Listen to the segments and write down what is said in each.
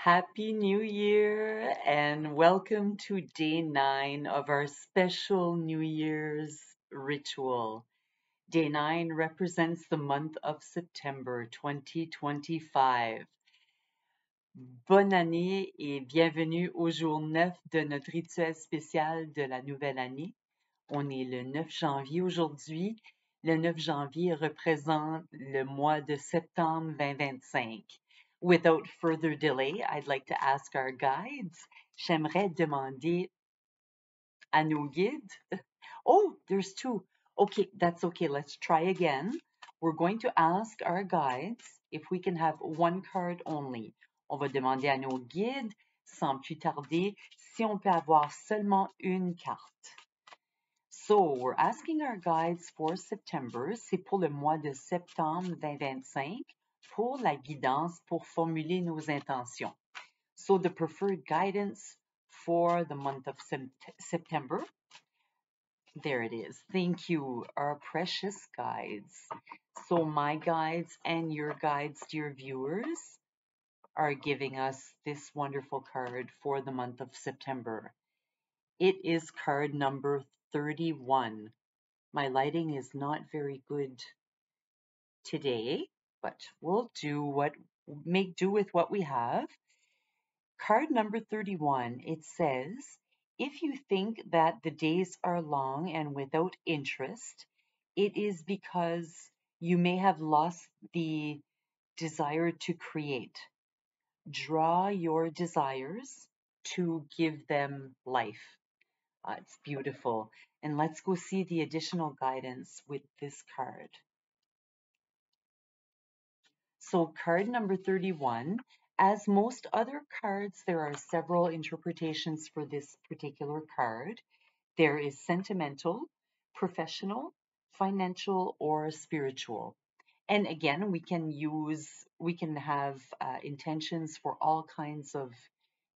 Happy New Year and welcome to day 9 of our special New Year's ritual. Day 9 represents the month of September 2025. Bonne année et bienvenue au jour 9 de notre rituel spécial de la nouvelle année. On est le 9 janvier aujourd'hui. Le 9 janvier représente le mois de septembre 2025. Without further delay, I'd like to ask our guides. J'aimerais demander à nos guides. Oh, there's two. Okay, that's okay. Let's try again. We're going to ask our guides if we can have one card only. On va demander à nos guides, sans plus tarder, si on peut avoir seulement une carte. So, we're asking our guides for September. C'est pour le mois de septembre 2025, pour la guidance, pour formuler nos intentions. So, the preferred guidance for the month of September. There it is. Thank you, our precious guides. So, my guides and your guides, dear viewers, are giving us this wonderful card for the month of September. It is card number 31. My lighting is not very good today, but we'll make do with what we have. Card number 31, it says, if you think that the days are long and without interest, it is because you may have lost the desire to create. Draw your desires to give them life. It's beautiful. And let's go see the additional guidance with this card. So card number 31, as most other cards, there are several interpretations for this particular card. There is sentimental, professional, financial, or spiritual. And again, we can have intentions for all kinds of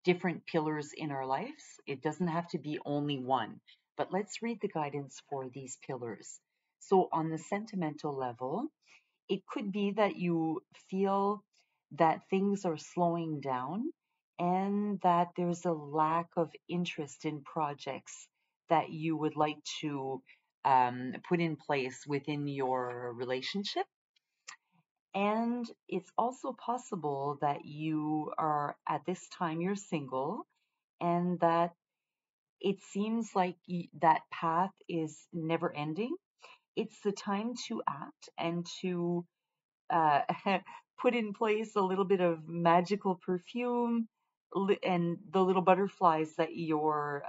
different pillars in our lives. It doesn't have to be only one, but let's read the guidance for these pillars. So on the sentimental level, it could be that you feel that things are slowing down and that there's a lack of interest in projects that you would like to put in place within your relationship. And it's also possible that you are at this time you're single and that it seems like that path is never ending. It's the time to act and to uh, put in place a little bit of magical perfume and the little butterflies that you're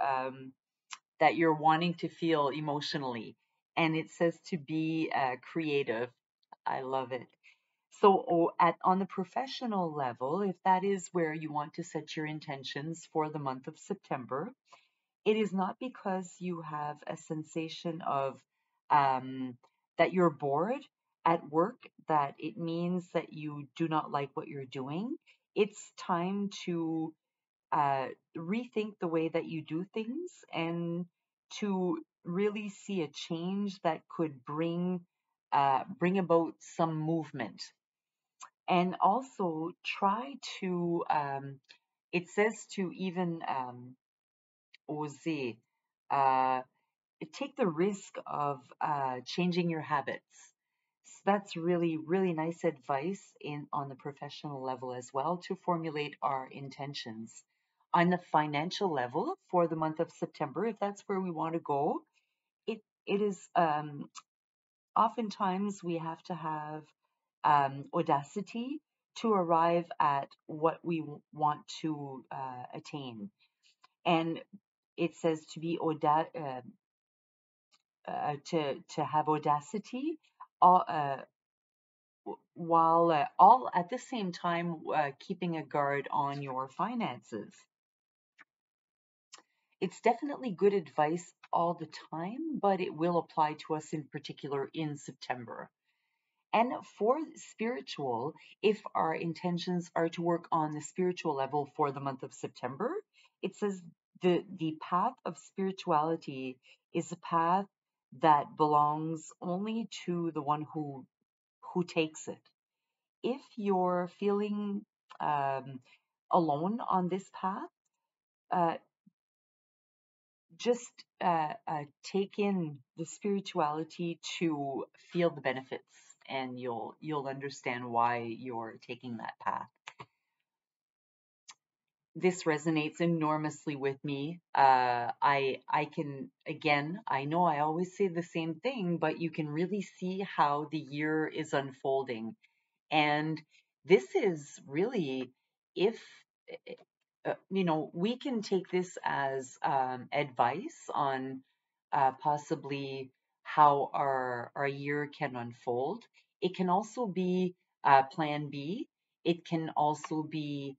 wanting to feel emotionally. And it says to be creative. I love it. So, on the professional level, if that is where you want to set your intentions for the month of September, it is not because you have a sensation of that you're bored at work, that it means that you do not like what you're doing. It's time to rethink the way that you do things and to really see a change that could bring about some movement. And also try to, it says to even oser, uh, take the risk of changing your habits. So that's really, really nice advice on the professional level as well to formulate our intentions. On the financial level for the month of September, if that's where we want to go, it is oftentimes we have to have audacity to arrive at what we want to attain. And it says to be to have audacity, all, while all at the same time keeping a guard on your finances. It's definitely good advice all the time, but it will apply to us in particular in September. And for spiritual, if our intentions are to work on the spiritual level for the month of September, it says the path of spirituality is a path that belongs only to the one who takes it. If you're feeling um, alone on this path. Just take in the spirituality to feel the benefits, and you'll understand why you're taking that path. This resonates enormously with me. I can, again, I know I always say the same thing, but you can really see how the year is unfolding. And this is really, if we can take this as advice on possibly how our year can unfold. It can also be plan B. It can also be,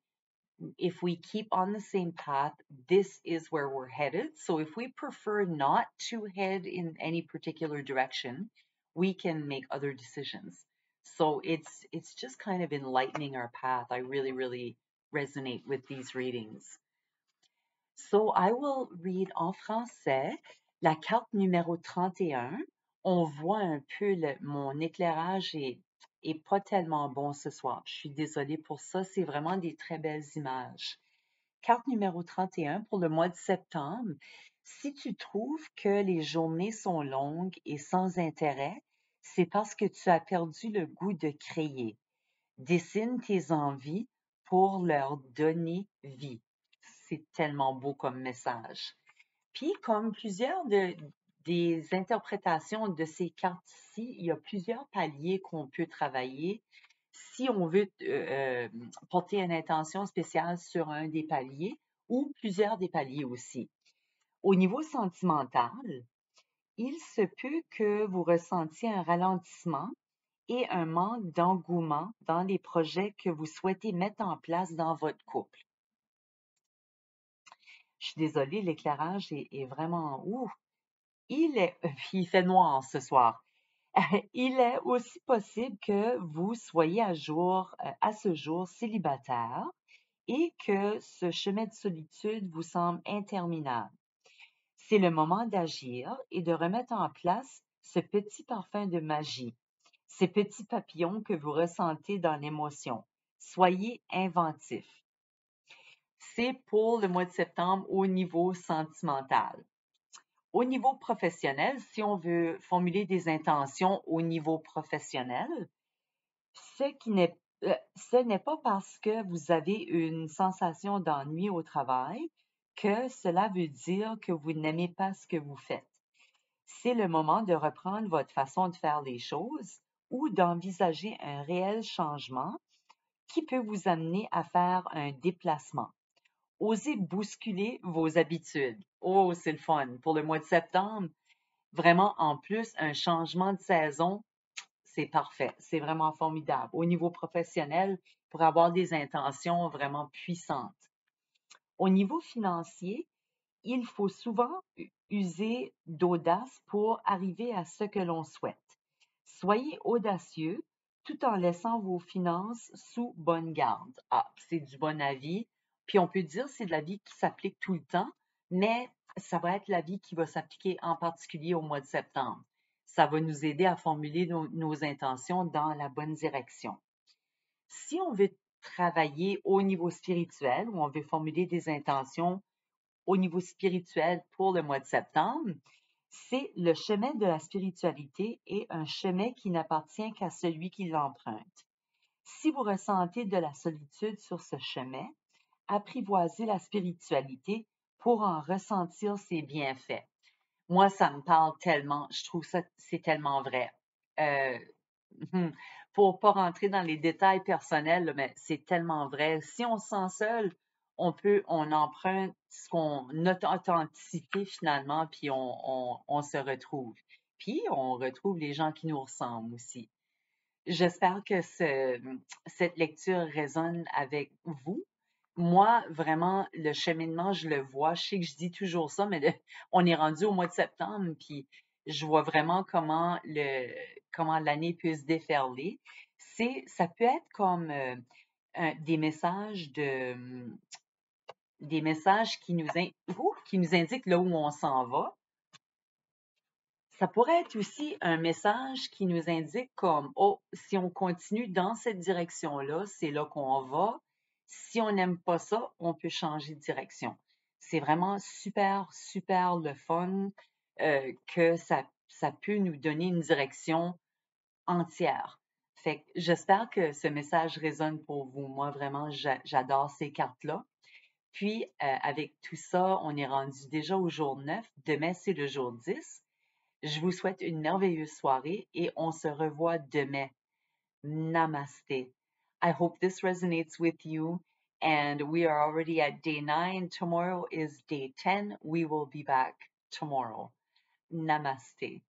if we keep on the same path, this is where we're headed. So if we prefer not to head in any particular direction, we can make other decisions. So it's just kind of enlightening our path. I really, really resonate with these readings. So I will read en français la carte numéro 31. On voit un peu mon éclairage est pas tellement bon ce soir. Je suis désolée pour ça. C'est vraiment des très belles images. Carte numéro 31 pour le mois de septembre. Si tu trouves que les journées sont longues et sans intérêt, c'est parce que tu as perdu le goût de créer. Dessine tes envies pour leur donner vie. C'est tellement beau comme message. Puis, comme plusieurs des interprétations de ces cartes-ci, il y a plusieurs paliers qu'on peut travailler. Si on veut porter une intention spéciale sur un des paliers ou plusieurs des paliers aussi. Au niveau sentimental, il se peut que vous ressentiez un ralentissement et un manque d'engouement dans les projets que vous souhaitez mettre en place dans votre couple. Je suis désolée, l'éclairage est vraiment ouf. Il fait noir ce soir. Il est aussi possible que vous soyez à ce jour célibataire et que ce chemin de solitude vous semble interminable. C'est le moment d'agir et de remettre en place ce petit parfum de magie, ces petits papillons que vous ressentez dans l'émotion. Soyez inventif. C'est pour le mois de septembre au niveau sentimental. Au niveau professionnel, si on veut formuler des intentions au niveau professionnel, ce n'est pas parce que vous avez une sensation d'ennui au travail que cela veut dire que vous n'aimez pas ce que vous faites. C'est le moment de reprendre votre façon de faire les choses ou d'envisager un réel changement qui peut vous amener à faire un déplacement. Osez bousculer vos habitudes. Oh, c'est le fun. Pour le mois de septembre, vraiment, en plus, un changement de saison, c'est parfait. C'est vraiment formidable. Au niveau professionnel, pour avoir des intentions vraiment puissantes. Au niveau financier, il faut souvent user d'audace pour arriver à ce que l'on souhaite. Soyez audacieux tout en laissant vos finances sous bonne garde. Ah, c'est du bon avis. Puis on peut dire que c'est de l'avis qui s'applique tout le temps, mais ça va être l'avis qui va s'appliquer en particulier au mois de septembre. Ça va nous aider à formuler nos intentions dans la bonne direction. Si on veut travailler au niveau spirituel ou on veut formuler des intentions au niveau spirituel pour le mois de septembre, c'est le chemin de la spiritualité et un chemin qui n'appartient qu'à celui qui l'emprunte. Si vous ressentez de la solitude sur ce chemin, apprivoisez la spiritualité pour en ressentir ses bienfaits. Moi, ça me parle tellement, je trouve ça, c'est tellement vrai. Pour pas rentrer dans les détails personnels, là, mais c'est tellement vrai. Si on se sent seul, on emprunte notre authenticité finalement, puis on se retrouve. Puis on retrouve les gens qui nous ressemblent aussi. J'espère que cette lecture résonne avec vous. Moi, vraiment, le cheminement, je le vois. Je sais que je dis toujours ça, mais on est rendu au mois de septembre, puis je vois vraiment comment l'année peut se déferler. Ça peut être comme des messages qui nous indiquent là où on s'en va. Ça pourrait être aussi un message qui nous indique comme, oh, si on continue dans cette direction-là, c'est là qu'on va. Si on n'aime pas ça, on peut changer de direction. C'est vraiment super, super le fun que ça peut nous donner une direction entière. Fait que j'espère que ce message résonne pour vous. Moi, vraiment, j'adore ces cartes-là. Puis, avec tout ça, on est rendu déjà au jour 9. Demain, c'est le jour 10. Je vous souhaite une merveilleuse soirée et on se revoit demain. Namaste. I hope this resonates with you. And we are already at day 9. Tomorrow is day 10. We will be back tomorrow. Namaste.